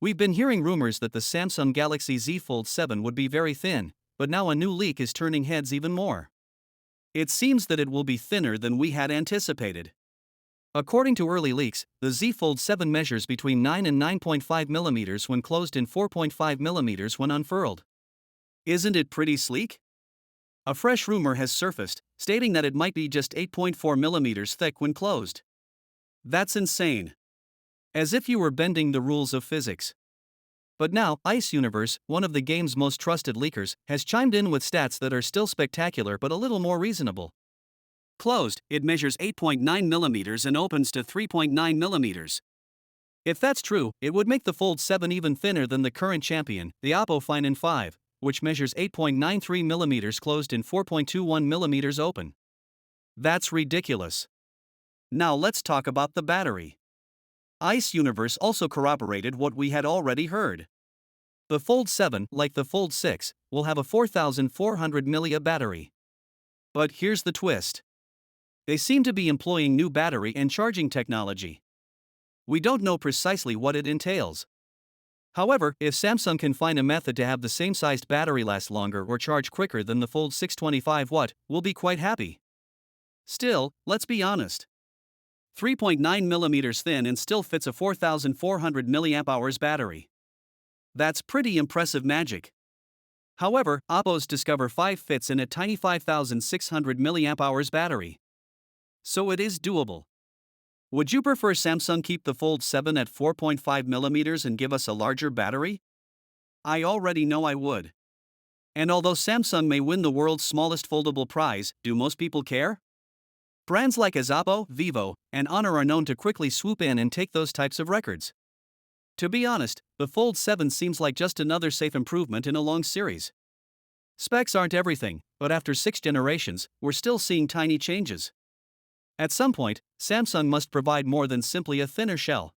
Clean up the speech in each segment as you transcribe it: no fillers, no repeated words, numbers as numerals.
We've been hearing rumors that the Samsung Galaxy Z Fold 7 would be very thin, but now a new leak is turning heads even more. It seems that it will be thinner than we had anticipated. According to early leaks, the Z Fold 7 measures between 9 and 9.5 millimeters when closed and 4.5 millimeters when unfurled. Isn't it pretty sleek? A fresh rumor has surfaced, stating that it might be just 8.4 millimeters thick when closed. That's insane. As if you were bending the rules of physics. But now, Ice Universe, one of the game's most trusted leakers, has chimed in with stats that are still spectacular but a little more reasonable. Closed, it measures 8.9 millimeters and opens to 3.9 millimeters. If that's true, it would make the Fold 7 even thinner than the current champion, the Oppo Find N5, which measures 8.93 millimeters closed and 4.21 millimeters open. That's ridiculous. Now let's talk about the battery. Ice Universe also corroborated what we had already heard. The Fold 7, like the Fold 6, will have a 4400 mAh battery. But here's the twist. They seem to be employing new battery and charging technology. We don't know precisely what it entails. However, if Samsung can find a method to have the same sized battery last longer or charge quicker than the Fold 6 25W, we'll be quite happy. Still, let's be honest. 3.9 millimeters thin and still fits a 4400 mAh battery. That's pretty impressive magic. However, Oppo's Discover 5 fits in a tiny 5600 mAh battery. So it is doable. Would you prefer Samsung keep the Fold 7 at 4.5 millimeters and give us a larger battery? I already know I would. And although Samsung may win the world's smallest foldable prize, do most people care? Brands like Oppo, Vivo, and Honor are known to quickly swoop in and take those types of records. To be honest, the Fold 7 seems like just another safe improvement in a long series. Specs aren't everything, but after 6 generations, we're still seeing tiny changes. At some point, Samsung must provide more than simply a thinner shell.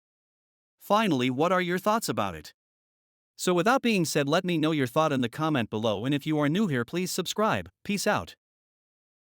Finally, what are your thoughts about it? So without being said, let me know your thought in the comment below, and if you are new here, please subscribe. Peace out.